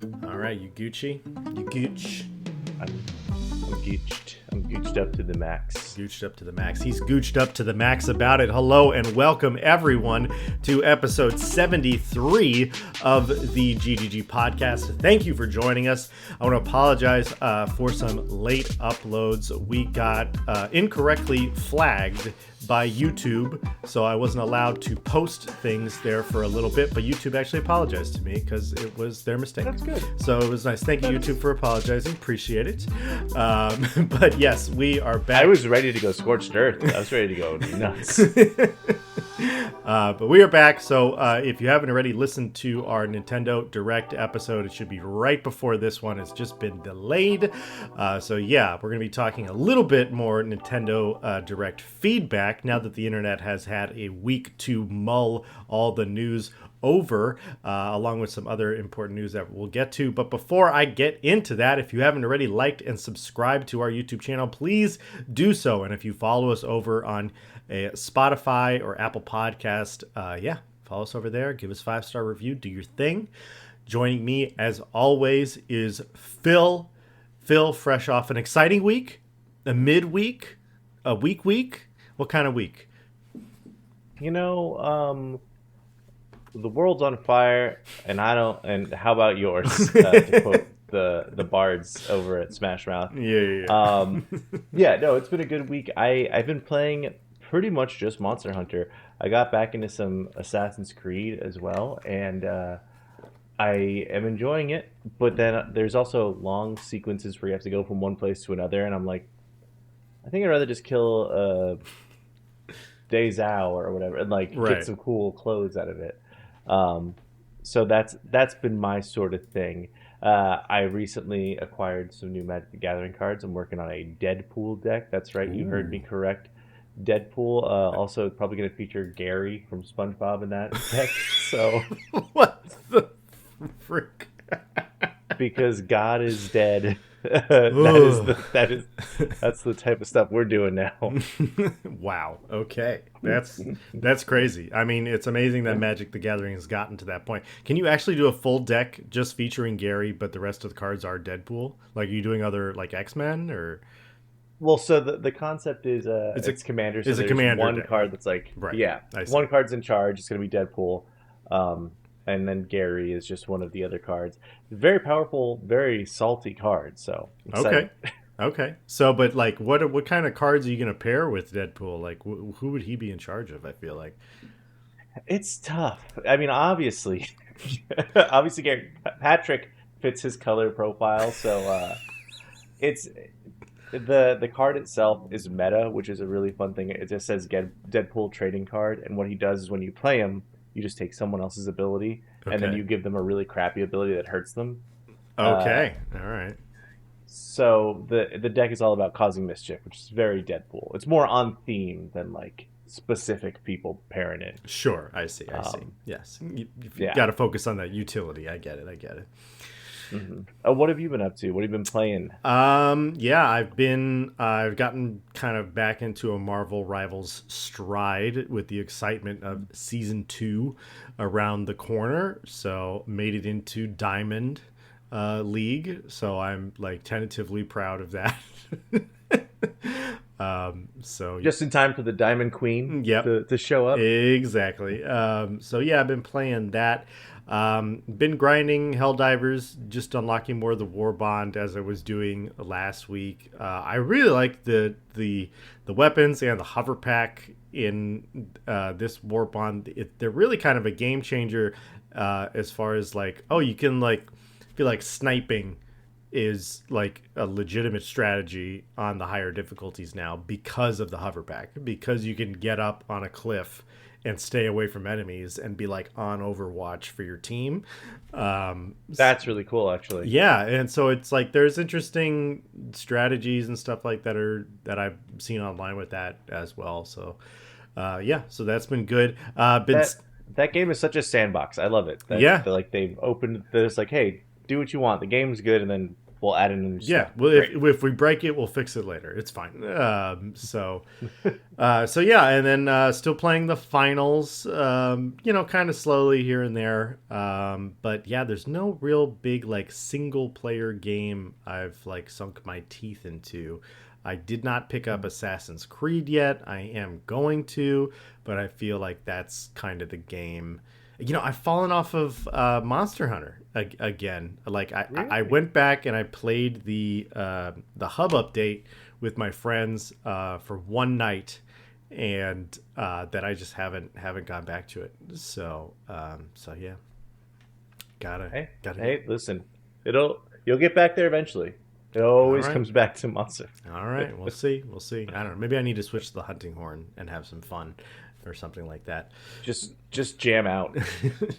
All right, you Gucci? You Gooch. I'm gooched. I'm gooched up to the max. Gooched up to the max. He's gooched up to the max about it. Hello and welcome everyone to episode 73 of the GGG Podcast. Thank you for joining us. I want to apologize for some late uploads. We got incorrectly flagged by YouTube, so I wasn't allowed to post things there for a little bit, but YouTube actually apologized to me because it was their mistake. That's good. So it was nice. Thank you, YouTube, for apologizing. Appreciate it. But yes, we are back. I was ready to go scorched earth. I was ready to go nuts. But we are back, so if you haven't already listened to our Nintendo Direct episode, it should be right before this one. It's just been delayed. So yeah, we're going to be talking a little bit more Nintendo Direct feedback now that the internet has had a week to mull all the news over, along with some other important news that we'll get to. But before I get into that, if you haven't already liked and subscribed to our YouTube channel, please do so. And if you follow us over on Spotify or Apple Podcast, follow us over there. Give us a 5-star review. Do your thing. Joining me, as always, is Phil. Phil, fresh off an exciting week, a midweek, a week. What kind of week? You know, the world's on fire, and I don't. And how about yours? To quote the bards over at Smash Mouth. Yeah. No, it's been a good week. I've been playing pretty much just Monster Hunter. I got back into some Assassin's Creed as well, and I am enjoying it. But then there's also long sequences where you have to go from one place to another, and I'm like, I think I'd rather just kill Dezhou or whatever, and get some cool clothes out of it. So that's been my sort of thing. I recently acquired some new Magic the Gathering cards. I'm working on a Deadpool deck. That's right, you heard me correct. Deadpool. Also probably going to feature Gary from SpongeBob in that deck. So What the frick? Because God is dead. That's the type of stuff we're doing now. Wow. Okay. That's crazy. I mean, it's amazing that Magic the Gathering has gotten to that point. Can you actually do a full deck just featuring Gary, but the rest of the cards are Deadpool? Like, are you doing other X-Men or? Well, so the concept is it's commander. So it's a there's commander one deck. card that's one card's in charge. It's going to be Deadpool. And then Gary is just one of the other cards. Very powerful, very salty card. So Okay. So, but what kind of cards are you going to pair with Deadpool? Like, who would he be in charge of? I feel like it's tough. I mean, obviously, Gary Patrick fits his color profile. So it's the card itself is meta, which is a really fun thing. It just says Deadpool trading card, and what he does is when you play him, you just take someone else's ability, and then you give them a really crappy ability that hurts them. Okay. All right. So the deck is all about causing mischief, which is very Deadpool. It's more on theme than specific people pairing it. Sure. I see. Yes. You've got to focus on that utility. I get it. Mm-hmm. What have you been up to? What have you been playing? I've gotten kind of back into a Marvel Rivals stride with the excitement of season 2 around the corner. So made it into Diamond League. So I'm tentatively proud of that. So just in time for the Diamond Queen to show up. Exactly. I've been playing that. Been grinding Helldivers, just unlocking more of the War Bond as I was doing last week. I really like the weapons and the hover pack in this War Bond. They're really kind of a game changer as far as you can feel like sniping is a legitimate strategy on the higher difficulties now because of the hover pack, because you can get up on a cliff and stay away from enemies and be on Overwatch for your team. That's really cool, actually. Yeah, and so it's there's interesting strategies and stuff that I've seen online with that as well. So so that's been good. That game is such a sandbox. I love it. They've opened. There's hey, do what you want. The game's good, and then we'll add in a new Yeah, step. well, Great. if we break it, we'll fix it later. It's fine. So yeah, and then still playing the finals. Kind of slowly here and there. But yeah, there's no real big like single player game I've like sunk my teeth into. I did not pick up Assassin's Creed yet. I am going to, but I feel like that's kind of the game. I've fallen off of Monster Hunter again. Like I Really? went back and I played the hub update with my friends for one night, and that I just haven't gone back to it. So yeah, gotta Hey, listen, you'll get back there eventually. It always All right. comes back to Monster. All right, we'll see. I don't know. Maybe I need to switch to the hunting horn and have some fun, or something like that. Just jam out.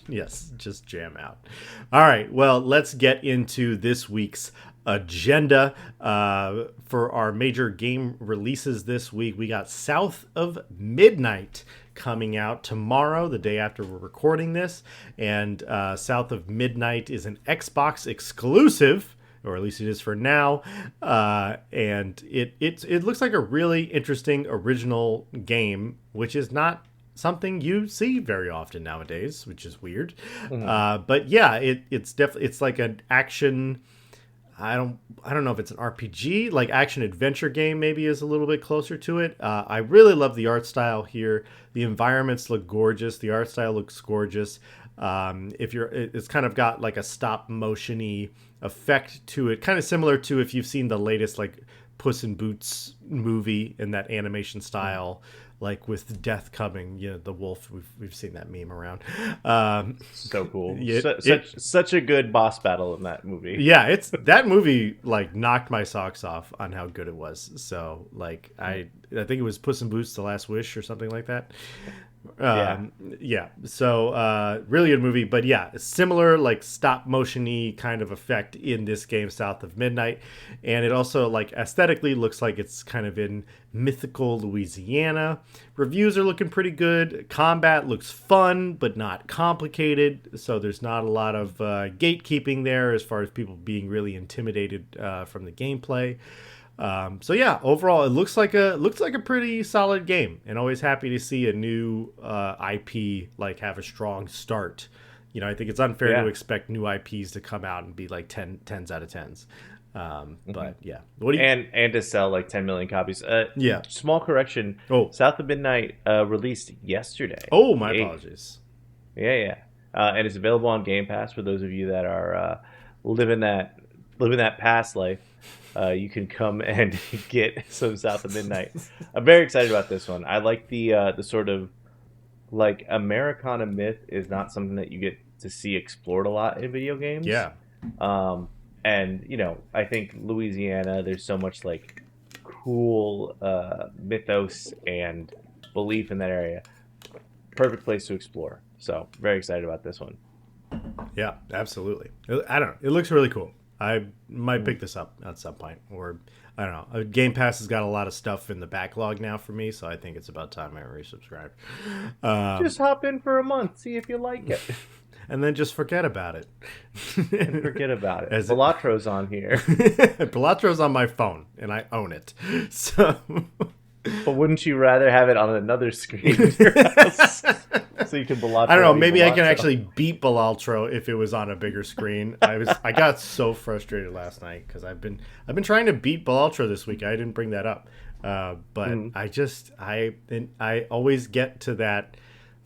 Yes, just jam out. All right, well, let's get into this week's agenda. For our major game releases this week, we got South of Midnight coming out tomorrow, the day after we're recording this. And South of Midnight is an Xbox exclusive, or at least it is for now. And it looks like a really interesting original game, which is not something you see very often nowadays, which is weird. But yeah, it's definitely, it's like an action. I don't know if it's an RPG, like action adventure game maybe is a little bit closer to it. I really love the art style here. The environments look gorgeous. The art style looks gorgeous. It's kind of got like a stop motion-y effect to it, kind of similar to if you've seen the latest like Puss in Boots movie in that animation style, like with death coming, the wolf. We've seen that meme around. So cool. Yeah, Such a good boss battle in that movie. Yeah, it's that movie like knocked my socks off on how good it was. So like I think it was Puss in Boots: The Last Wish or something like that. Yeah. So really good movie, but yeah, similar like stop motion-y kind of effect in this game, South of Midnight, and it also like aesthetically looks like it's kind of in mythical Louisiana. Reviews are looking pretty good. Combat looks fun but not complicated, so there's not a lot of gatekeeping there as far as people being really intimidated from the gameplay. So yeah, overall it looks like a pretty solid game, and always happy to see a new IP like have a strong start. I think it's unfair to expect new IPs to come out and be like 10s out of 10s. But yeah, what do you and to sell like 10 million copies. Yeah. Small correction. Oh. South of Midnight released yesterday. Oh, my apologies. Yeah. And it's available on Game Pass for those of you that are living that past life. You can come and get some South of Midnight. I'm very excited about this one. I like the sort of like Americana myth is not something that you get to see explored a lot in video games. Yeah. And I think Louisiana, there's so much like cool mythos and belief in that area. Perfect place to explore. So very excited about this one. Yeah, absolutely. I don't know. It looks really cool. I might pick this up at some point, or I don't know. Game Pass has got a lot of stuff in the backlog now for me, so I think it's about time I resubscribe. Just hop in for a month, see if you like it, and then just forget about it. and forget about it. Belatro's on here. Belatro's on my phone, and I own it. So, but wouldn't you rather have it on another screen in your house? So you can Balatro. I don't know. Maybe I can actually beat Balatro if it was on a bigger screen. I got so frustrated last night because I've been trying to beat Balatro this week. I didn't bring that up, but I always get to that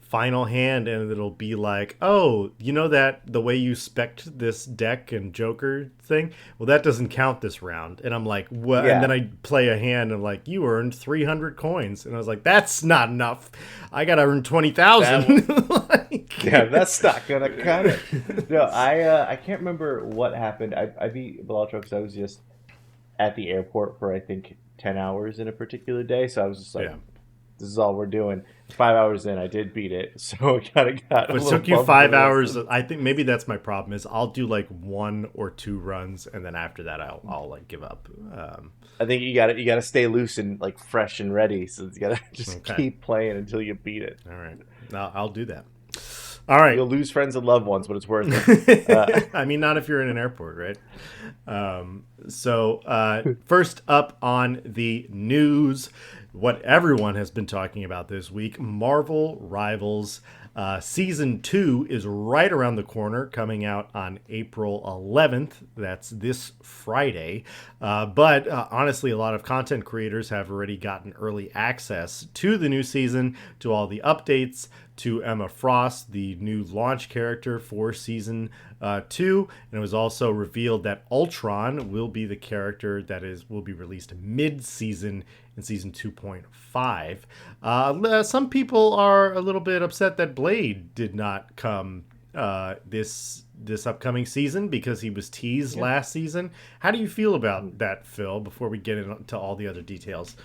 final hand and it'll be like, oh, that the way you spec'd this deck and Joker thing, well, that doesn't count this round. And I'm like, what? Yeah. And then I play a hand and I'm like, you earned 300 coins. And I was like, that's not enough. I gotta earn 20,000. Yeah, that's not gonna cut it. No, I can't remember what happened. I beat Balatro because I was just at the airport for I think 10 hours in a particular day. So I was just like, this is all we're doing. 5 hours in, I did beat it, so I kind of got. But it took you 5 hours. I think maybe that's my problem. Is I'll do like 1 or 2 runs, and then after that, I'll like give up. I think you got to stay loose and like fresh and ready. So you got to just keep playing until you beat it. All right, I'll do that. All right. You'll lose friends and loved ones, but it's worth it. I mean, not if you're in an airport, right? First up on the news, what everyone has been talking about this week, Marvel Rivals Season 2 is right around the corner, coming out on April 11th. That's this Friday. But honestly, a lot of content creators have already gotten early access to the new season, to all the updates, to Emma Frost, the new launch character for Season 2. And it was also revealed that Ultron will be the character that will be released mid-season in Season 2.5. Some people are a little bit upset that Blade did not come this upcoming season because he was teased last season. How do you feel about that, Phil, before we get into all the other details?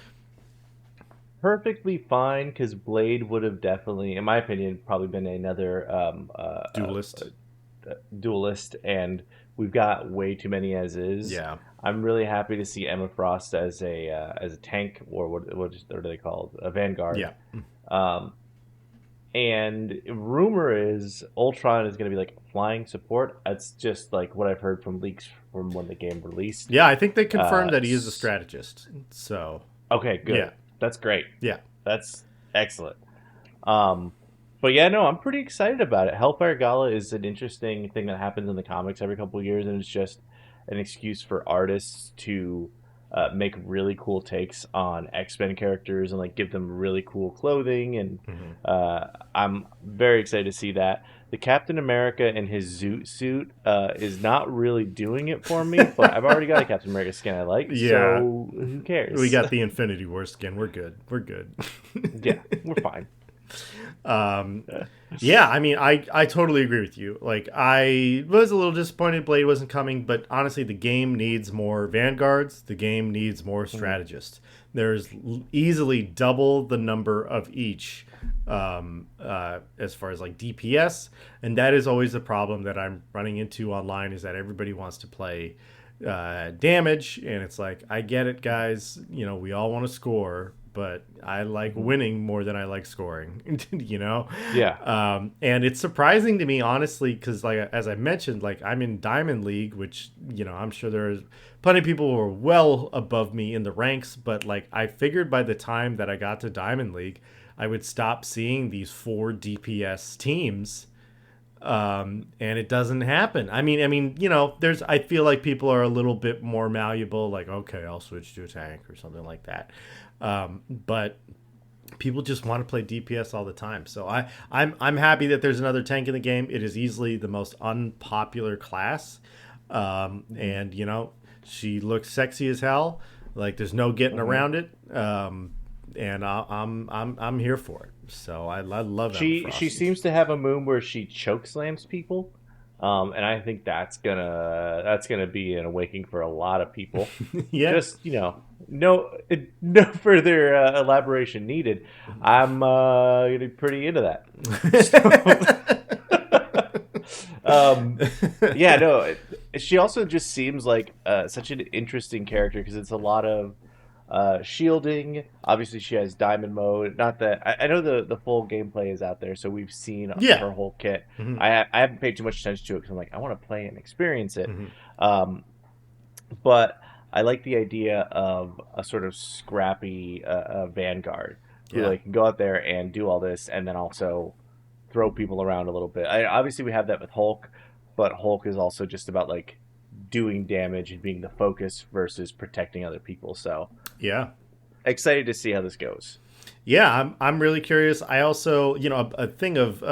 Perfectly fine, because Blade would have definitely, in my opinion, probably been another duelist, and we've got way too many as is. Yeah. I'm really happy to see Emma Frost as a tank, or what are they called? A Vanguard. Yeah. And rumor is Ultron is going to be like flying support. That's just like what I've heard from leaks from when the game released. Yeah, I think they confirmed that he is a strategist. So okay, good. Yeah. That's great. Yeah. That's excellent. But yeah, no, I'm pretty excited about it. Hellfire Gala is an interesting thing that happens in the comics every couple of years, and it's just an excuse for artists to make really cool takes on X-Men characters and like give them really cool clothing, and I'm very excited to see that. The Captain America in his zoot suit is not really doing it for me, but I've already got a Captain America skin I like, so who cares? We got the Infinity War skin. We're good. Yeah, we're fine. Yeah, I mean, I totally agree with you. Like, I was a little disappointed Blade wasn't coming, but honestly, the game needs more Vanguards. The game needs more strategists. There's easily double the number of each as far as like DPS, and that is always a problem that I'm running into online, is that everybody wants to play damage, and it's like, I get it, guys, we all want to score, but I like winning more than I like scoring. Yeah. And it's surprising to me, honestly, because like, as I mentioned, like, I'm in Diamond League, which I'm sure there's plenty of people who are well above me in the ranks, but like, I figured by the time that I got to Diamond League, I would stop seeing these 4 DPS teams, and it doesn't happen. I mean, I feel like people are a little bit more malleable, like, okay, I'll switch to a tank or something like that. But people just want to play DPS all the time. So I'm happy that there's another tank in the game. It is easily the most unpopular class, and she looks sexy as hell. Like, there's no getting around it. And I'm here for it. So I love it. She seems to have a move where she choke slams people, and I think that's gonna be an awakening for a lot of people. Yeah. Just no further elaboration needed. I'm gonna be pretty into that. Yeah, no. She also just seems like such an interesting character, because it's a lot of shielding. Obviously, she has diamond mode. Not that I know the full gameplay is out there, so we've seen her whole kit. I haven't paid too much attention to it because I'm like, I want to play and experience it. But I like the idea of a sort of scrappy Vanguard who like can go out there and do all this, and then also throw people around a little bit. Obviously, we have that with Hulk, but Hulk is also just about like doing damage and being the focus versus protecting other people. So yeah, excited to see how this goes. Yeah, I'm really curious. I also, a thing of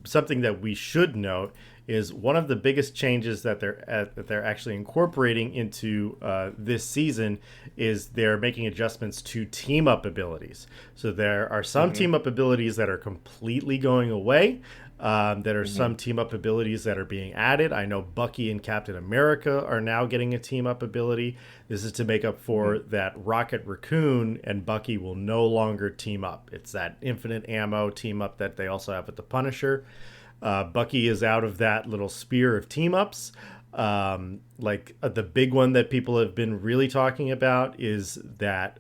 something that we should note is one of the biggest changes that they're actually incorporating into this season is they're making adjustments to team up abilities. So there are some team up abilities that are completely going away. There are some team up abilities that are being added. I know Bucky and Captain America are now getting a team up ability. This is to make up for that Rocket Raccoon and Bucky will no longer team up. It's that infinite ammo team up that they also have with the Punisher. Bucky is out of that little spear of team ups. The big one that people have been really talking about is that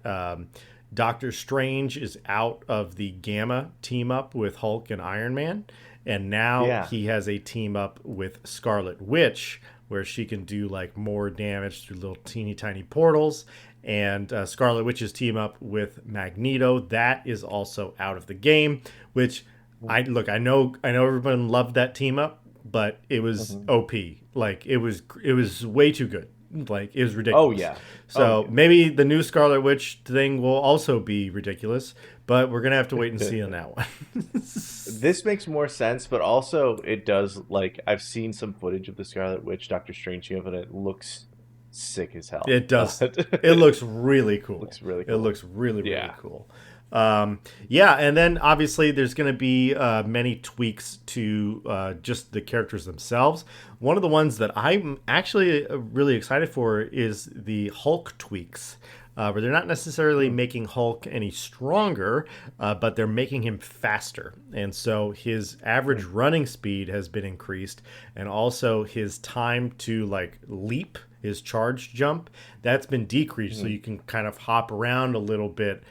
Doctor Strange is out of the Gamma team up with Hulk and Iron Man. And now Yeah. he has a team up with Scarlet Witch, where she can do like more damage through little teeny tiny portals. And Scarlet Witch's team up with Magneto, that is also out of the game. Which I know everyone loved that team up, but it was Mhm. OP. Like it was way too good. Like it was Oh ridiculous. yeah. Oh So maybe the new Scarlet Witch thing will also be ridiculous, but we're gonna have to wait and see yeah. on that one. This makes more sense, but also it does, like, I've seen some footage of the Scarlet Witch Doctor Strange team, and it looks sick as hell. It does. It looks really cool. Looks really It cool. looks really, really Yeah. cool. Yeah, and then obviously there's going to be many tweaks to just the characters themselves. One of the ones that I'm actually really excited for is the Hulk tweaks. Where they're not necessarily making Hulk any stronger, but they're making him faster. And so his average running speed has been increased, and also his time to like leap, his charge jump, that's been decreased. So you can kind of hop around a little bit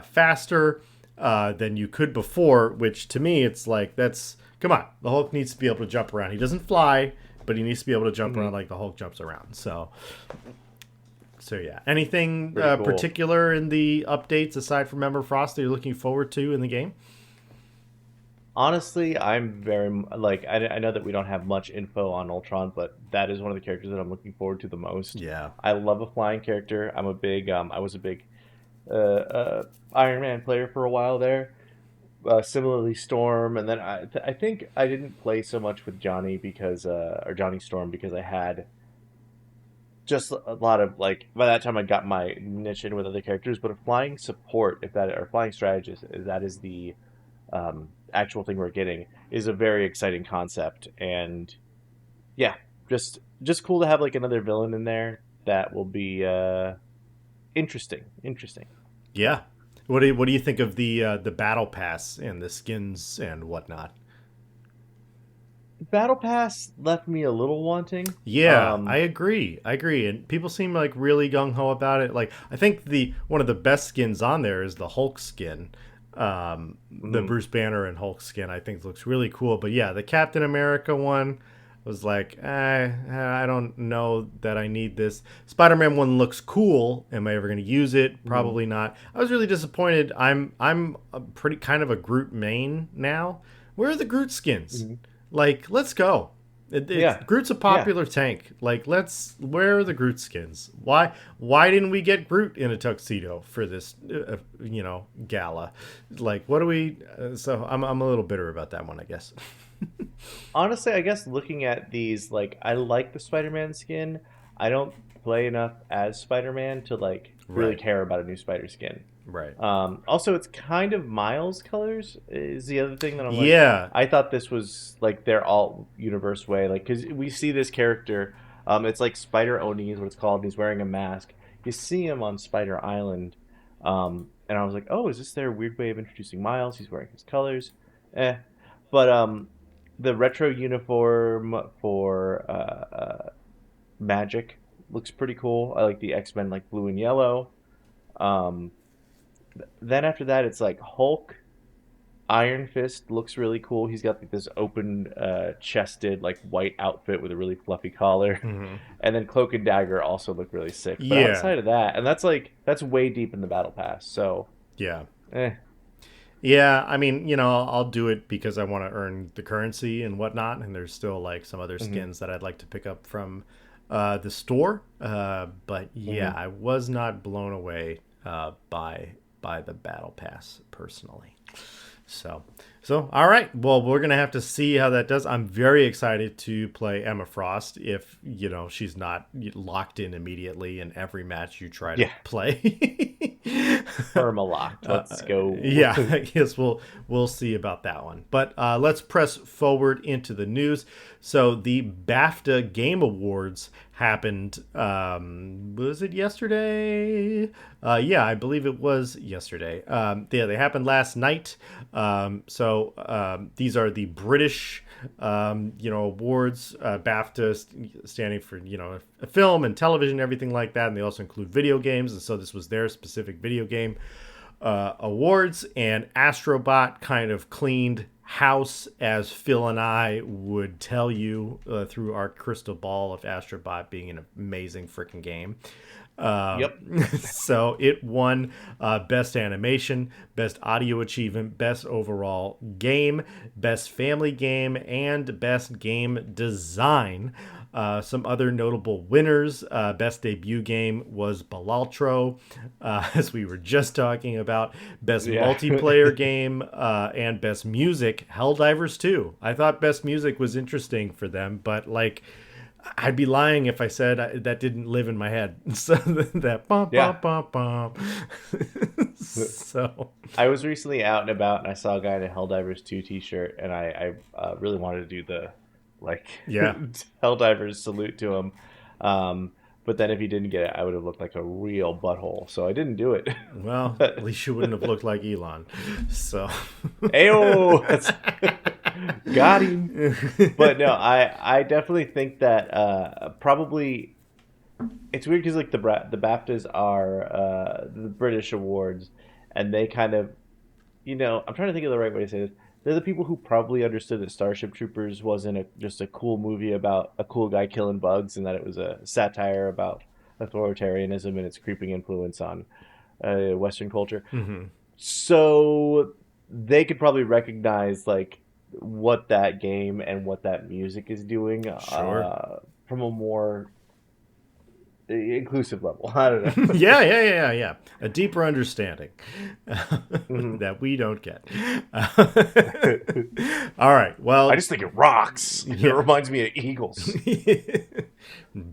faster than you could before, which to me, it's like, that's, come on, the Hulk needs to be able to jump around. He doesn't fly, but he needs to be able to jump around like the Hulk jumps around. So yeah. Anything Pretty cool. particular in the updates aside from Emma Frost that you're looking forward to in the game? Honestly, I'm very like, I know that we don't have much info on Ultron, but that is one of the characters that I'm looking forward to the most. Yeah. I love a flying character. I was a big Iron Man player for a while there. Similarly, Storm, and then I think I didn't play so much with Johnny because or Johnny Storm, because I had just a lot of, like, by that time I got my niche in with other characters. But a flying support, if that, or flying strategist, if that is the actual thing we're getting, is a very exciting concept. And yeah, just cool to have like another villain in there that will be interesting. Yeah. What do you think of the battle pass and the skins and whatnot? Battle Pass left me a little wanting. Yeah, I agree. And people seem like really gung ho about it. Like I think the one of the best skins on there is the Hulk skin. The Bruce Banner and Hulk skin I think looks really cool. But yeah, the Captain America one was like, I don't know that I need this. Spider-Man one looks cool. Am I ever going to use it? Probably not. I was really disappointed. I'm a pretty kind of a Groot main now. Where are the Groot skins? Like, let's go. Yeah, Groot's a yeah. popular tank. Like, where are the Groot skins? Why didn't we get Groot in a tuxedo for this, gala? Like, what do we? So I'm a little bitter about that one, I guess. Honestly, I guess looking at these, like, I like the Spider-Man skin. I don't play enough as Spider-Man to like really Right. care about a new Spider skin. Right. Also, it's kind of Miles colors is the other thing that I'm like. Yeah. I thought this was like their alt universe way, like, because we see this character. It's like Spider Oni is what it's called. And he's wearing a mask. You see him on Spider Island, and I was like, oh, is this their weird way of introducing Miles? He's wearing his colors, but the retro uniform for Magic looks pretty cool. I like the X-Men, like blue and yellow. Um, then after that, it's like Hulk. Iron Fist looks really cool. He's got like this open chested like white outfit with a really fluffy collar. Hmm. And then Cloak and Dagger also look really sick. But Yeah. outside of that, and that's way deep in the battle pass. So, Yeah. eh. Yeah, I mean, I'll do it because I want to earn the currency and whatnot, and there's still like some other Mhm, skins that I'd like to pick up from the store. But yeah, mhm. I was not blown away by the battle pass personally. So all right. Well, we're gonna have to see how that does. I'm very excited to play Emma Frost if she's not locked in immediately in every match you try to Yeah, play. permalocked. Let's go. Yeah, I guess we'll see about that one. But let's press forward into the news. So the BAFTA Game Awards happened. Was it yesterday? Yeah, I believe it was yesterday. Yeah, they happened last night. So these are the British, awards. BAFTA standing for film and television, everything like that, and they also include video games. And so this was their specific video game awards, and Astrobot kind of cleaned house as Phil and I would tell you through our crystal ball of Astrobot being an amazing freaking game. Yep. So it won Best Animation, Best Audio Achievement, Best Overall Game, Best Family Game, and Best Game Design. Some other notable winners. Best Debut Game was Balaltro, as we were just talking about. Best Multiplayer Game and Best Music, Helldivers 2. I thought Best Music was interesting for them, but like... I'd be lying if I said that didn't live in my head. So that bum, bum, bum, bum. So I was recently out and about, and I saw a guy in a Helldivers 2 t-shirt, and I really wanted to do the Helldivers salute to him. But then if he didn't get it, I would have looked like a real butthole. So I didn't do it. Well, at least you wouldn't have looked like Elon. So Ayo! Got him. But no, I definitely think that probably it's weird because like the BAFTAs are the British awards, and they kind of, I'm trying to think of the right way to say this. They're the people who probably understood that Starship Troopers wasn't just a cool movie about a cool guy killing bugs, and that it was a satire about authoritarianism and its creeping influence on Western culture. Mm-hmm. So they could probably recognize like what that game and what that music is doing from a more inclusive level. I don't know. Yeah. A deeper understanding that we don't get. All right. Well, I just think it rocks. It reminds me of Eagles.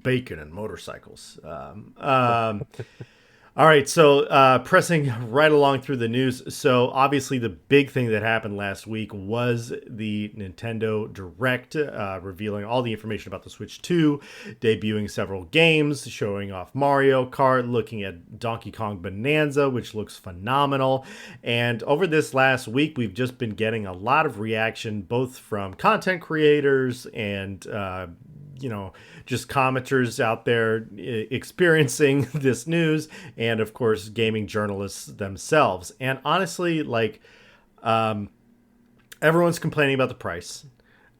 Bacon and motorcycles. All right, so pressing right along through the news. So obviously the big thing that happened last week was the Nintendo Direct, revealing all the information about the Switch 2, debuting several games, showing off Mario Kart, looking at Donkey Kong Bonanza, which looks phenomenal. And over this last week, we've just been getting a lot of reaction, both from content creators and just commenters out there experiencing this news, and of course gaming journalists themselves. And honestly, like, everyone's complaining about the price,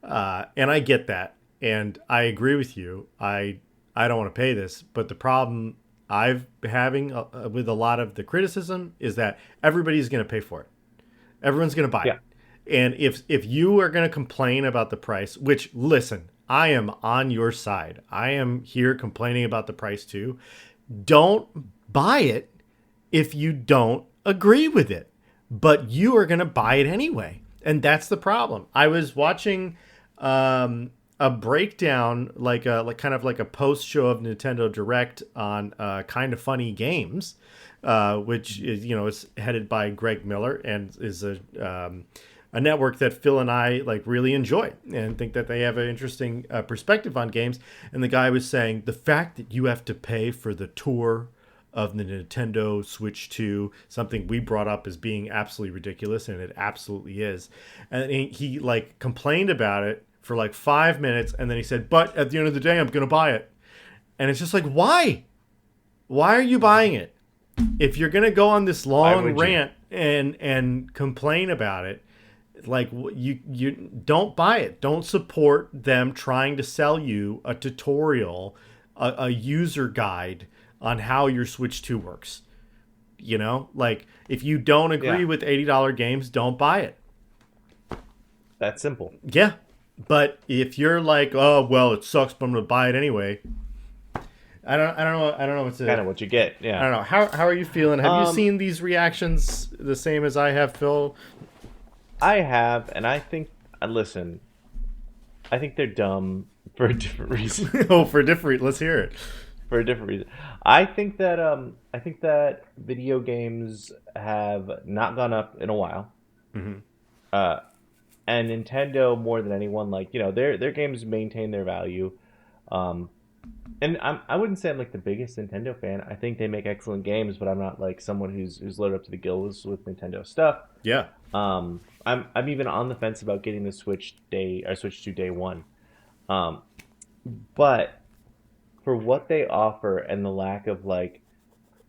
and I get that, and I agree with you. I don't want to pay this, but the problem I've having with a lot of the criticism is that everybody's going to pay for it. Everyone's going to buy it. And if you are going to complain about the price, which, listen, I am on your side. I am here complaining about the price too. Don't buy it if you don't agree with it. But you are going to buy it anyway. And that's the problem. I was watching a breakdown, like kind of like a post show of Nintendo Direct on Kind of Funny Games, which is, is headed by Greg Miller and is a network that Phil and I like really enjoy and think that they have an interesting perspective on games. And the guy was saying the fact that you have to pay for the tour of the Nintendo Switch 2, something we brought up as being absolutely ridiculous, and it absolutely is. And he like complained about it for like 5 minutes, and then he said, but at the end of the day, I'm going to buy it. And it's just like, why? Why are you buying it? If you're going to go on this long rant and complain about it, like, you don't buy it. Don't support them trying to sell you a tutorial, a user guide on how your Switch 2 works. Like, if you don't agree with $80 games, don't buy it. That's simple. Yeah. But if you're like, oh, well, it sucks, but I'm going to buy it anyway. I don't know what's kind of what you get. Yeah. I don't know. How are you feeling? Have you seen these reactions the same as I have, Phil? I have, and I think, listen, I think they're dumb for a different reason. Let's hear it. For a different reason. I think that video games have not gone up in a while. Mm-hmm. And Nintendo, more than anyone, like, their games maintain their value. And I wouldn't say I'm like the biggest Nintendo fan. I think they make excellent games, but I'm not like someone who's loaded up to the gills with Nintendo stuff. Yeah. I'm even on the fence about getting the Switch 2 day one. But for what they offer and the lack of like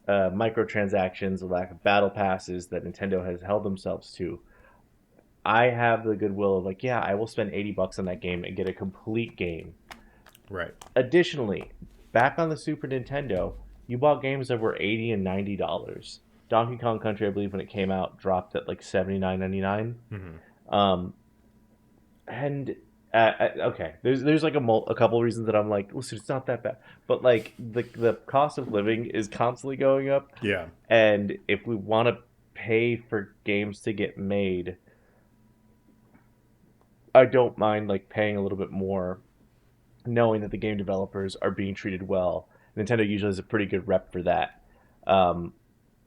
microtransactions, the lack of battle passes that Nintendo has held themselves to, I have the goodwill of like, yeah, I will spend $80 on that game and get a complete game. Right. Additionally, back on the Super Nintendo, you bought games that were $80 and $90. Donkey Kong Country, I believe, when it came out, dropped at like $79.99. Mm-hmm. Um, and okay, there's like a couple of reasons that I'm like, listen, it's not that bad, but like the cost of living is constantly going up, Yeah. and if we want to pay for games to get made, I don't mind like paying a little bit more, knowing that the game developers are being treated well. Nintendo usually has a pretty good rep for that. Um,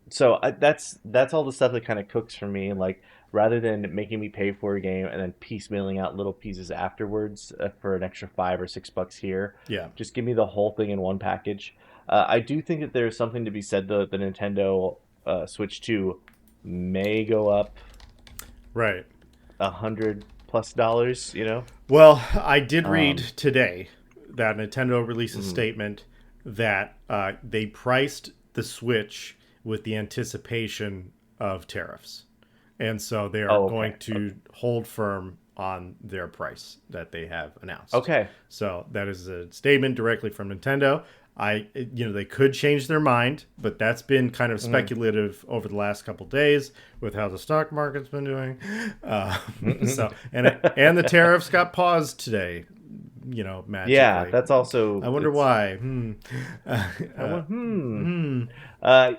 that's all the stuff that kind of cooks for me. Like rather than making me pay for a game and then piecemealing out little pieces afterwards for an extra $5 or $6 here, Yeah. just give me the whole thing in one package. I do think that there's something to be said though. The Nintendo Switch 2 may go up Right. $100+. You know. Well, I did read Um, today that Nintendo released a mhm. statement that they priced the Switch with the anticipation of tariffs. And so they are Oh, going okay. to hold firm on their price that they have announced. Okay. So that is a statement directly from Nintendo. They could change their mind, but that's been kind of Mhm. speculative over the last couple of days with how the stock market's been doing. Uh, Mhm. so and the tariffs got paused today, Yeah, magically. that's also I wonder it's. why. Uh, I uh, went hmm. hmm. Uh,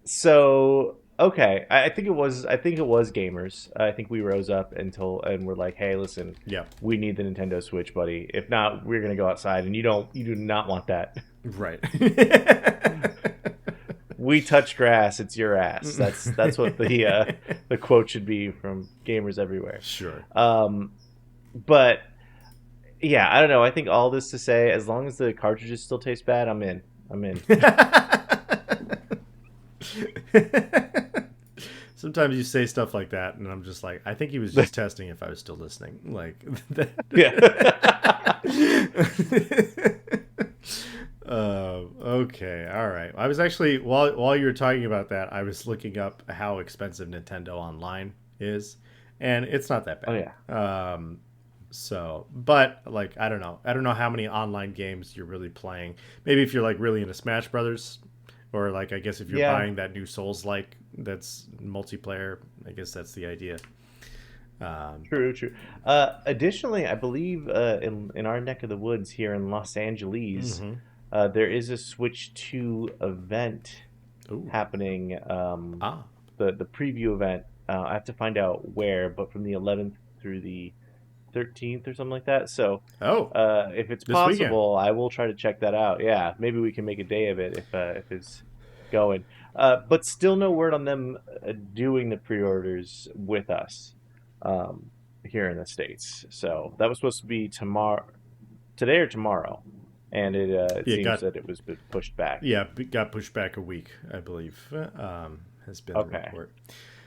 so okay, I think it was. I think it was gamers. I think we rose up and we're like, hey, listen, Yeah. we need the Nintendo Switch, buddy. If not, we're gonna go outside, and you do not want that. Right. We touch grass, it's your ass. That's what the quote should be from gamers everywhere. Sure. Um, but yeah, I don't know. I think all this to say, as long as the cartridges still taste bad, I'm in. I'm in. Sometimes you say stuff like that, and I'm just like, I think he was just testing if I was still listening. Like that. Yeah. Okay, all right. I was actually while you were talking about that, I was looking up how expensive Nintendo Online is, and it's not that Oh yeah. bad. But like I don't know how many online games you're really playing. Maybe if you're like really into Smash Brothers, or like I guess if you're Yeah. buying that new Souls like that's multiplayer, I guess that's the idea. But True. True. Additionally, I believe in our neck of the woods here in Los Angeles, mm-hmm. there is a Switch 2 event Ooh. happening. Ah. The preview event. I have to find out where, but from the 11th through the 13th or something like that. So, Oh, if it's this weekend. possible, I will try to check that out. Yeah, maybe we can make a day of it if it's going. But still no word on them doing the pre-orders with us um, here in the States. So that was supposed to be tomorrow, today or tomorrow, and it Yeah, it seems got that it was pushed back. got pushed back a week, I believe. Has been the Okay. report.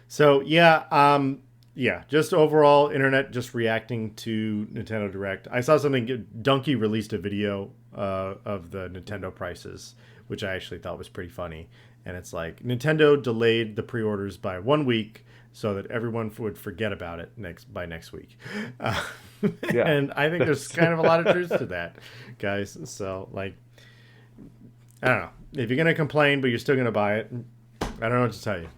So yeah, just overall internet just reacting to Nintendo Direct. I saw something. Donkey released a video of the Nintendo prices, which I actually thought was pretty funny. And it's like Nintendo delayed the pre-orders by 1 week so that everyone would forget about it by next week. Uh, Yeah. and I think there's That's kind of a lot of truth to that, guys. So like, I don't know if you're gonna complain, but you're still gonna buy it. I don't know what to tell you.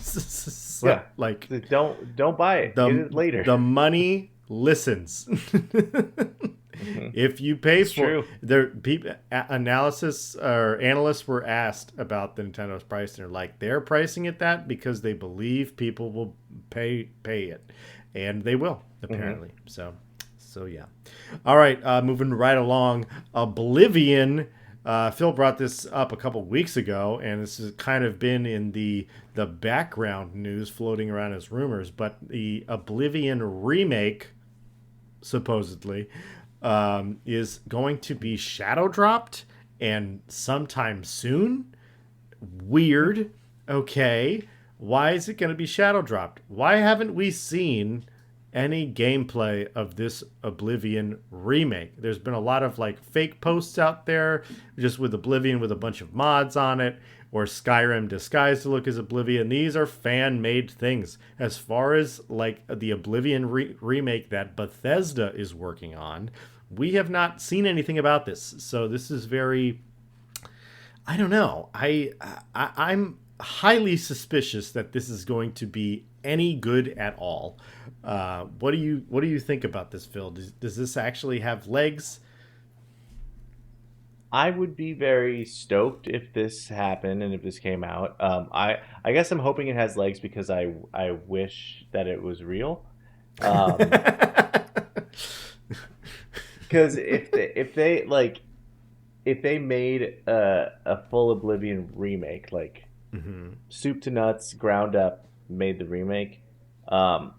So, yeah. like Don't buy it. Get it later. the money listens. Mhm. If you pay It's for true. there, people analysis or analysts were asked about the Nintendo's price, and they're like they're pricing it that because they believe people will pay it, and they will Hmm. apparently. So yeah. All right, moving right along. Oblivion. Phil brought this up a couple weeks ago, and this has kind of been in the background news floating around as rumors. But the Oblivion remake, supposedly, is going to be shadow dropped and sometime soon. Weird. Okay. Why is it going to be shadow dropped? Why haven't we seen any gameplay of this Oblivion remake. There's been a lot of like fake posts out there just with Oblivion with a bunch of mods on it, or Skyrim disguised to look as Oblivion. These are fan-made things. As far as like the Oblivion remake that Bethesda is working on, we have not seen anything about this. So this is very, I don't know. I'm highly suspicious that this is going to be any good at all. What do you think about this, Phil? Does this actually have legs? I would be very stoked if this happened and if this came out. I guess I'm hoping it has legs because I wish that it was real. Because if they made a full Oblivion remake, like soup to nuts, ground up, made the remake, I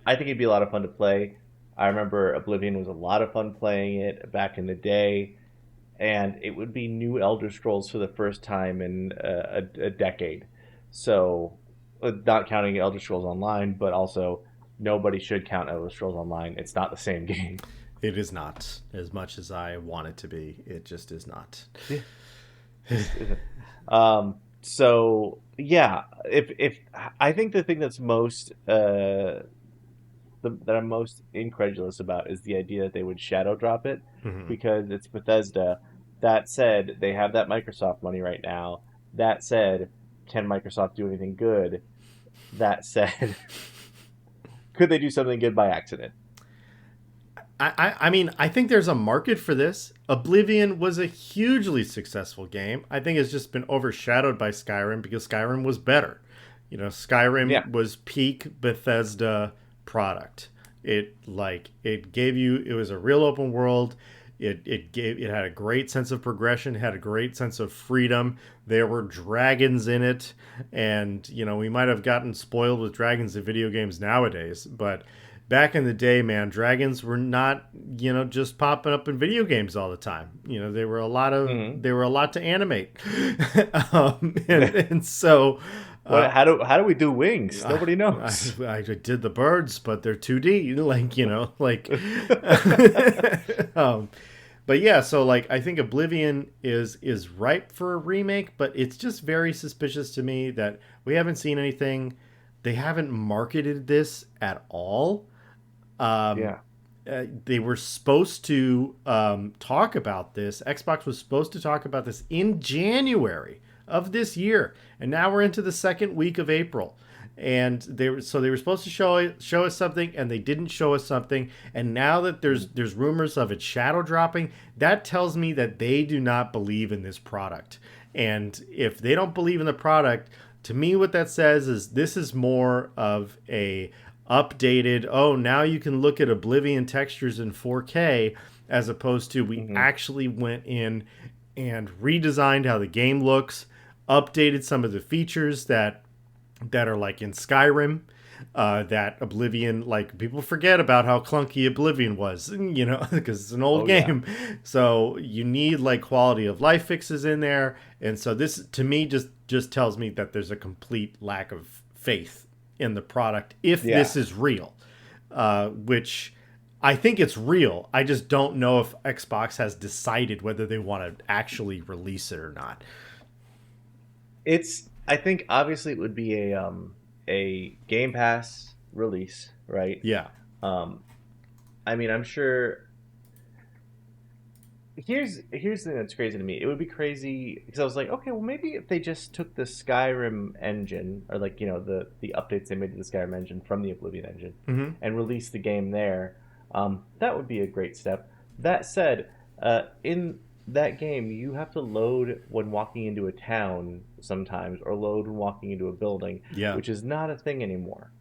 think it'd be a lot of fun to play. I remember Oblivion was a lot of fun playing it back in the day, and it would be new Elder Scrolls for the first time in a decade. So, not counting Elder Scrolls Online, but also nobody should count Elder Scrolls Online. It's not the same game. It is not as much as I want it to be. It just is not. So yeah, if I think the thing that's most that I'm most incredulous about is the idea that they would shadow drop it because it's Bethesda. That said, they have that Microsoft money right now. That said, can Microsoft do anything good? That said, could they do something good by accident? I mean, I think there's a market for this. Oblivion was a hugely successful game. I think it's just been overshadowed by Skyrim because Skyrim was better. You know, Skyrim was peak Bethesda product. It gave you, it was a real open world. It had a great sense of progression, had a great sense of freedom. There were dragons in it, and you know, we might have gotten spoiled with dragons in video games nowadays, but back in the day, man, dragons were not, you know, just popping up in video games all the time. You know, there were a lot to animate. And so how do we do wings? Nobody knows. I did the birds, but they're 2D, like, you know, like but yeah, so like I think Oblivion is ripe for a remake, but it's just very suspicious to me that we haven't seen anything. They haven't marketed this at all. They were supposed to talk about this. Xbox was supposed to talk about this in January of this year, and now we're into the second week of April. And they were supposed to show us something, and they didn't show us something. And now that there's rumors of it shadow dropping, that tells me that they do not believe in this product. And if they don't believe in the product, to me, what that says is this is more of a updated, oh, now you can look at Oblivion textures in 4K, as opposed to we actually went in and redesigned how the game looks, updated some of the features that are like in Skyrim, that Oblivion, like people forget about how clunky Oblivion was, you know, because it's an old game. Yeah. So you need like quality of life fixes in there. And so this to me just tells me that there's a complete lack of faith in the product if this is real, which I think it's real. I just don't know if Xbox has decided whether they want to actually release it or not. I think obviously it would be a Game Pass release, right? Yeah. I mean, I'm sure. Here's the thing that's crazy to me. It would be crazy because I was like, okay, well, maybe if they just took the Skyrim engine, or like, you know, the updates they made to the Skyrim engine from the Oblivion engine, and released the game there, that would be a great step. That said, in that game, you have to load when walking into a town sometimes, or load when walking into a building, which is not a thing anymore.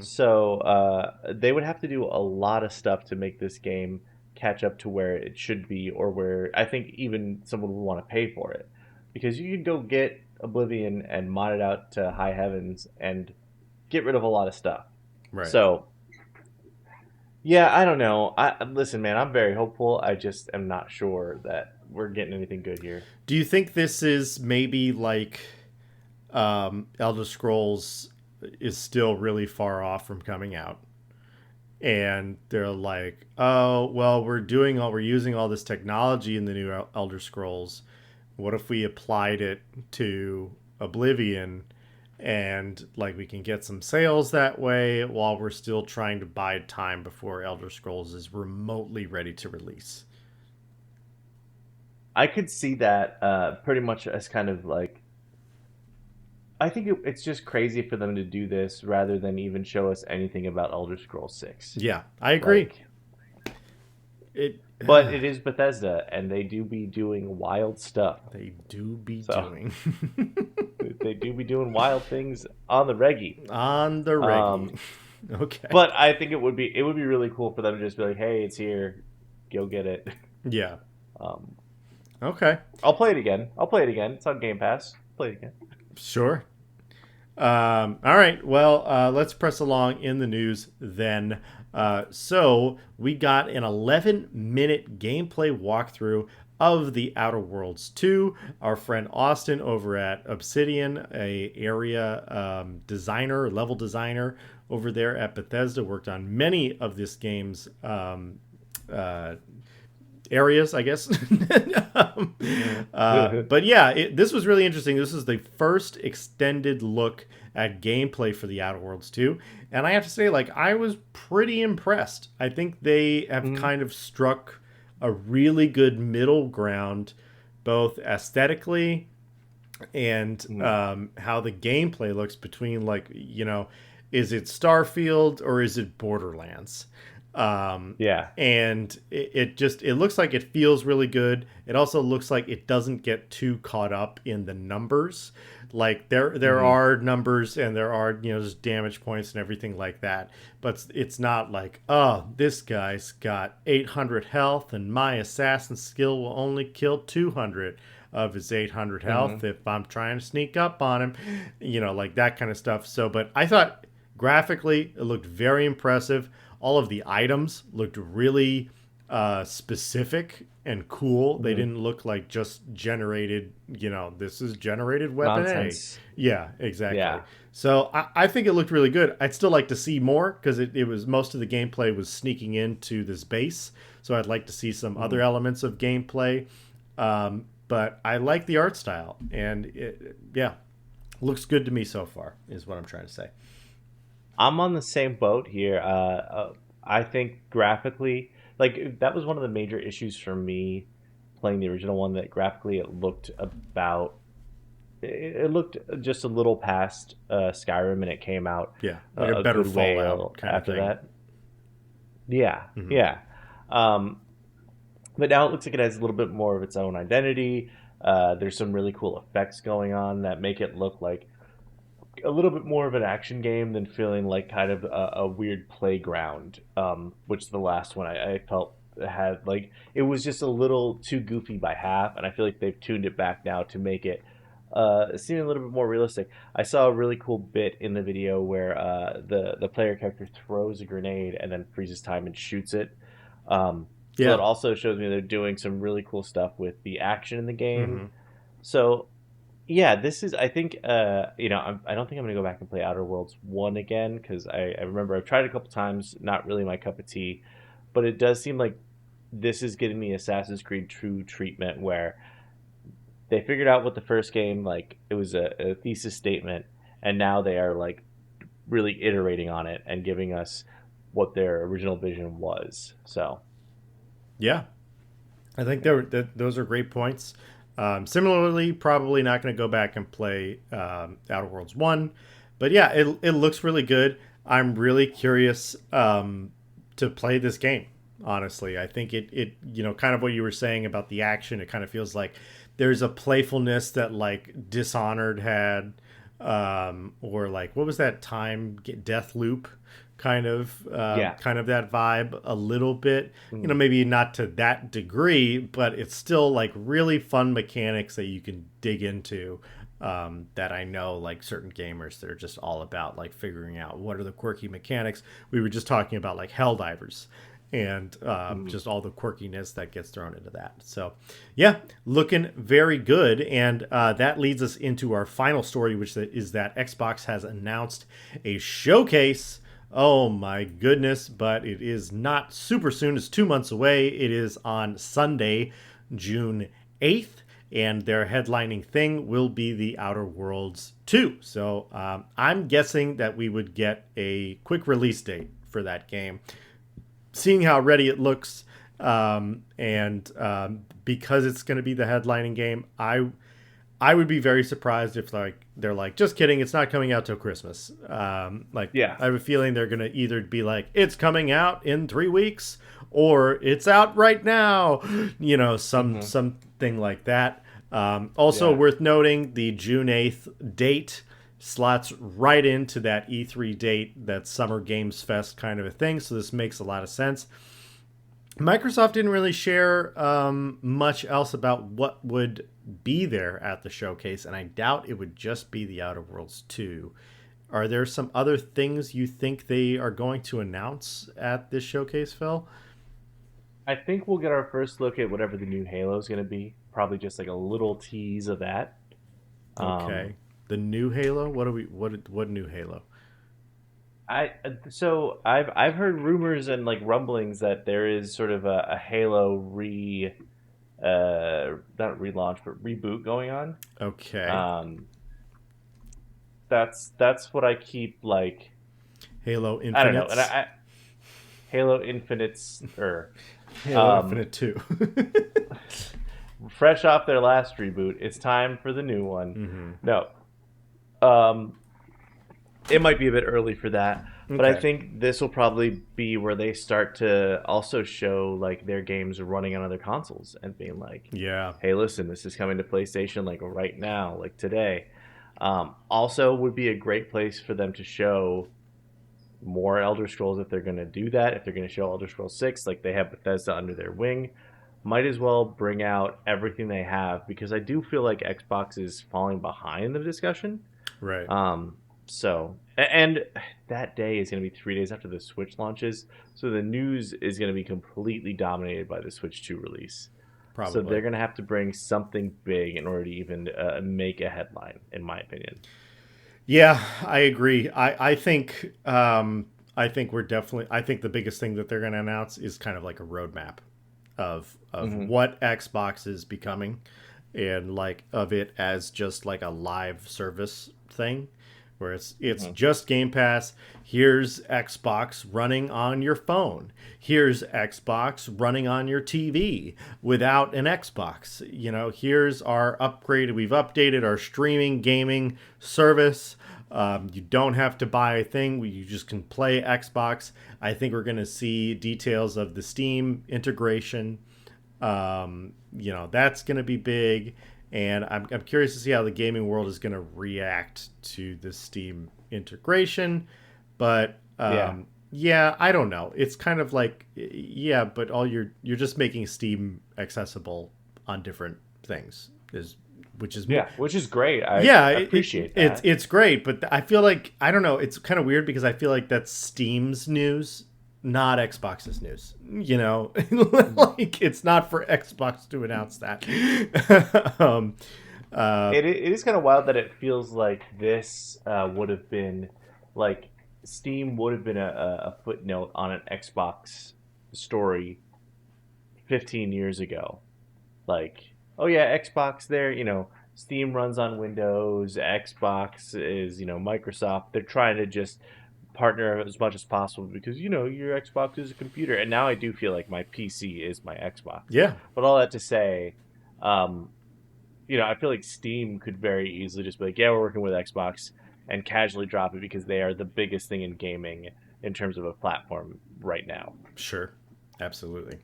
So they would have to do a lot of stuff to make this game catch up to where it should be, or where I think even someone would want to pay for it, because you could go get Oblivion and mod it out to high heavens and get rid of a lot of stuff. Right. So yeah, I don't know. Listen, man, I'm very hopeful. I just am not sure that we're getting anything good here. Do you think this is maybe like Elder Scrolls is still really far off from coming out? and they're like, oh, well, we're using all this technology in the new Elder Scrolls. What if we applied it to Oblivion, and like we can get some sales that way while we're still trying to bide time before Elder Scrolls is remotely ready to release. I could see that pretty much as kind of like I think it's just crazy for them to do this rather than even show us anything about Elder Scrolls 6. Yeah, I agree. Like, It but it is Bethesda, and they do be doing wild stuff. they do be So doing they do be doing wild things on the reggie. on the Um, Reggie. Okay. but I think it would be really cool for them to just be like, "Hey, it's here, go get it." Yeah. Um, Okay. I'll play it again. I'll play it again. It's on Game Pass. Play it again. Sure. All right. Well, let's press along in the news then. So we got an 11-minute gameplay walkthrough of the Outer Worlds 2. Our friend Austin over at Obsidian, a area designer, level designer over there at Bethesda, worked on many of this game's areas, I guess. But yeah, this was really interesting. This is the first extended look at gameplay for the Outer Worlds 2. And I have to say, like, I was pretty impressed. I think they have kind of struck a really good middle ground, both aesthetically and how the gameplay looks between, like, is it Starfield or is it Borderlands? Yeah. And it looks like it feels really good. It also looks like it doesn't get too caught up in the numbers. Like there are numbers and there are, just damage points and everything like that. But it's not like, oh, this guy's got 800 health and my assassin skill will only kill 200 of his 800 health if I'm trying to sneak up on him, like that kind of stuff. So, but I thought graphically it looked very impressive. All of the items looked really specific and cool. They didn't look like just generated, this is generated weapon Nonsense. A. Yeah, exactly. Yeah. So I think it looked really good. I'd still like to see more because it was most of the gameplay was sneaking into this base. So I'd like to see some other elements of gameplay. But I like the art style. And looks good to me so far is what I'm trying to say. I'm on the same boat here. I think graphically, like that was one of the major issues for me playing the original one. That graphically it looked it looked just a little past Skyrim, and it came out Yeah, like a better good way Fallout kind of after thing. that. Yeah, yeah. But now it looks like it has a little bit more of its own identity. There's some really cool effects going on that make it look like a little bit more of an action game than feeling like kind of a weird playground, which the last one I felt had like it was just a little too goofy by half, and I feel like they've tuned it back now to make it seem a little bit more realistic. I saw a really cool bit in the video where the player character throws a grenade and then freezes time and shoots it. So it also shows me they're doing some really cool stuff with the action in the game. So yeah, this is. I think. I don't think I'm gonna go back and play Outer Worlds 1 again because I remember I've tried it a couple times. Not really my cup of tea, but it does seem like this is getting the Assassin's Creed true treatment where they figured out what the first game like it was a thesis statement, and now they are like really iterating on it and giving us what their original vision was. So yeah, I think those are great points. Similarly, probably not going to go back and play Outer Worlds 1. But yeah, it looks really good. I'm really curious to play this game, honestly. I think it kind of what you were saying about the action, it kind of feels like there's a playfulness that like Dishonored had, or like, what was that Death Loop? Kind of that vibe a little bit, maybe not to that degree, but it's still like really fun mechanics that you can dig into, that I know like certain gamers that are just all about like figuring out what are the quirky mechanics. We were just talking about like Helldivers and just all the quirkiness that gets thrown into that. So yeah, looking very good. And that leads us into our final story, which is that Xbox has announced a showcase Oh my goodness, but it is not super soon. It's 2 months away. It is on Sunday, June 8th, and their headlining thing will be The Outer Worlds 2. So I'm guessing that we would get a quick release date for that game. Seeing how ready it looks, and because it's going to be the headlining game, I would be very surprised if they're like, just kidding, it's not coming out till Christmas. Yeah. I have a feeling they're gonna either be like, it's coming out in 3 weeks, or it's out right now. Something like that. Also Yeah. worth noting, the June 8th date slots right into that E3 date, that Summer Games Fest kind of a thing. So this makes a lot of sense. Microsoft didn't really share much else about what would be there at the showcase, and I doubt it would just be The Outer Worlds 2. Are there some other things you think they are going to announce at this showcase, Phil? I think we'll get our first look at whatever the new Halo is going to be. Probably just like a little tease of that. Um, Okay. The new Halo? What new Halo? I've heard rumors and like rumblings that there is sort of a Halo not relaunch but reboot going on. Okay. Um, that's what I keep like. Halo I don't know, and Infinites? Halo Infinite's or Halo um, Infinite 2. fresh off their last reboot, it's time for the new one. Mm-hmm. No, um, it might be a bit early for that, but I Okay. think this will probably be where they start to also show like their games running on other consoles and being like, Yeah. "Hey, listen, this is coming to PlayStation like right now, like today." Also, would be a great place for them to show more Elder Scrolls if they're going to do that. If they're going to show Elder Scrolls 6, like they have Bethesda under their wing, might as well bring out everything they have because I do feel like Xbox is falling behind the discussion. Right. And that day is going to be 3 days after the Switch launches, so the news is going to be completely dominated by the Switch 2 release. So Probably. they're going to have to bring something big in order to even make a headline, in my opinion. Yeah, I agree. I think we're definitely. I think the biggest thing that they're going to announce is kind of like a roadmap of Hmm. what Xbox is becoming, and like of it as just like a live service thing, where it's Hmm. just Game Pass. Here's Xbox running on your phone. Here's Xbox running on your TV without an Xbox. Here's our upgrade. We've updated our streaming gaming service. You don't have to buy a thing. You just can play Xbox. I think we're going to see details of the Steam integration. That's going to be big. And I'm curious to see how the gaming world is going to react to the Steam integration. But Yeah. yeah, I don't know. It's kind of like, yeah, but all you're just making Steam accessible on different things, which is Yeah, which is great. I yeah, appreciate it's that. it's great, but I feel like I don't know. It's kind of weird because I feel like that's Steam's news, not Xbox's news. Like it's not for Xbox to announce that. um, uh, It is kind of wild that it feels like this would have been like Steam would have been a footnote on an Xbox story 15 years ago. Like, oh yeah, Xbox there, Steam runs on Windows, Xbox is, Microsoft. They're trying to just partner as much as possible because, your Xbox is a computer. And now I do feel like my PC is my Xbox. yeah, But all that to say, um, I feel like Steam could very easily just be like, yeah, we're working with Xbox and casually drop it because they are the biggest thing in gaming in terms of a platform right now. sure, absolutely.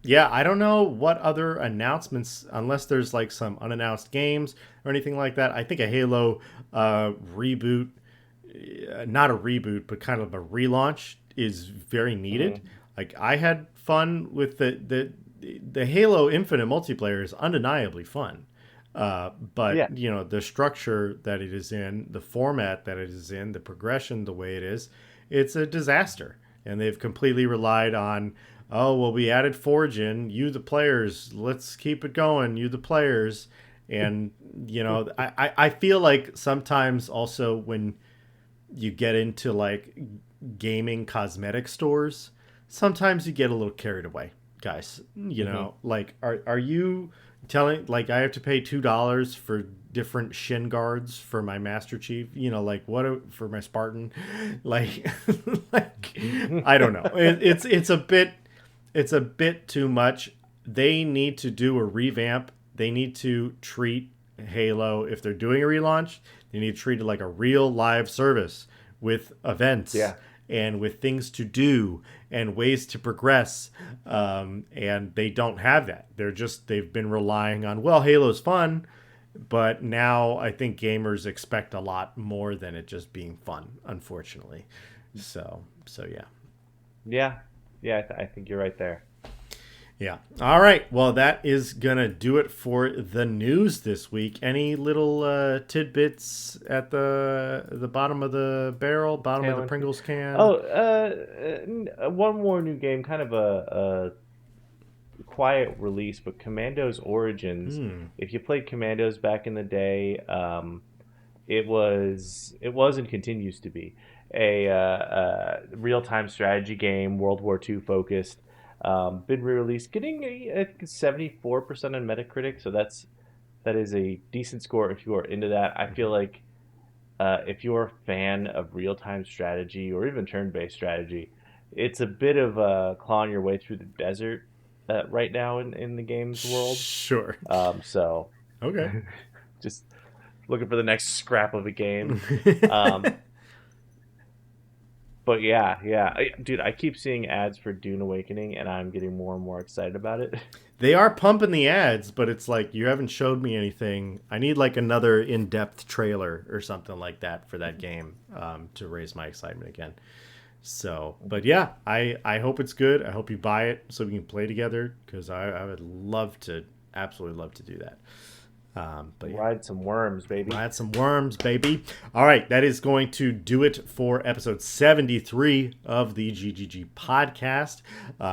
Yeah, I don't know what other announcements, unless there's like some unannounced games or anything like that. I think a Halo reboot, not a reboot, but kind of a relaunch, is very needed. Hmm. Like I had fun with the Halo Infinite multiplayer is undeniably fun. But Yeah. the structure that it is in, the format that it is in, the progression, the way it is, it's a disaster. And they've completely relied on, oh well, we added Forge in, you the players, let's keep it going, you the players. And I feel like sometimes also when you get into like gaming cosmetic stores, sometimes you get a little carried away, guys. You know, like are you telling like I have to pay $2 for different shin guards for my Master Chief? You know, like for my Spartan? Like, like I don't know. It's a bit too much. They need to do a revamp. They need to treat Halo, if they're doing a relaunch, they need to treat it like a real live service with events and with things to do and ways to progress. And they don't have that. They've been relying on, well, Halo's fun, but now I think gamers expect a lot more than it just being fun, unfortunately. So yeah. Yeah, I think you're right there. Yeah. All right. Well, that is going to do it for the news this week. Any little tidbits at the bottom of the barrel, bottom of the Pringles can? One more new game, kind of a quiet release, but Commandos Origins. If you played Commandos back in the day, it was and continues to be a real-time strategy game, World War II focused. Been re-released, getting a 74% on Metacritic, so that is a decent score if you are into that. I feel like if you're a fan of real-time strategy or even turn-based strategy, it's a bit of clawing your way through the desert right now in the game's world. Sure. So okay, just looking for the next scrap of a game. But yeah, dude, I keep seeing ads for Dune Awakening, and I'm getting more and more excited about it. They are pumping the ads, but it's like, you haven't showed me anything. I need like another in-depth trailer or something like that for that game to raise my excitement again. So, but yeah, I hope it's good. I hope you buy it so we can play together, because I would absolutely love to do that. But yeah. Ride some worms, baby. Ride some worms, baby. All right, that is going to do it for episode 73 of the GGG Podcast.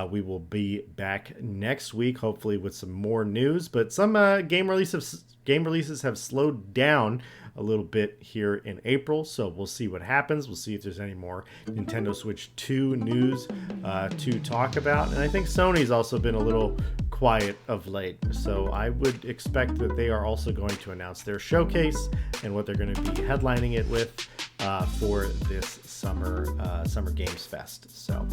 We will be back next week, hopefully with some more news. But some game releases have slowed down a little bit here in April, so we'll see what happens. We'll see if there's any more Nintendo Switch 2 news to talk about. And I think Sony's also been a little quiet of late, so I would expect that they are also going to announce their showcase and what they're going to be headlining it with for this summer Games Fest. So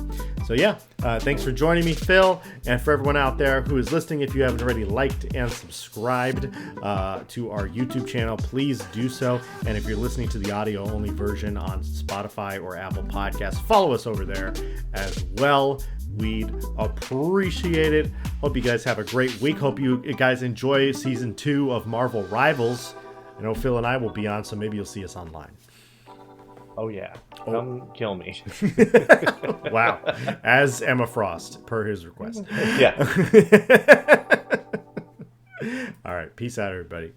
yeah, thanks for joining me, Phil, and for everyone out there who is listening. If you haven't already liked and subscribed to our YouTube channel, please do so. And if you're listening to the audio only version on Spotify or Apple Podcasts, follow us over there as well. We'd appreciate it. Hope you guys have a great week. Hope you guys enjoy season 2 of Marvel Rivals. I know Phil and I will be on, so maybe you'll see us online. Oh yeah, come kill me. Wow, as Emma Frost, per his request. Yeah. All right, peace out, everybody.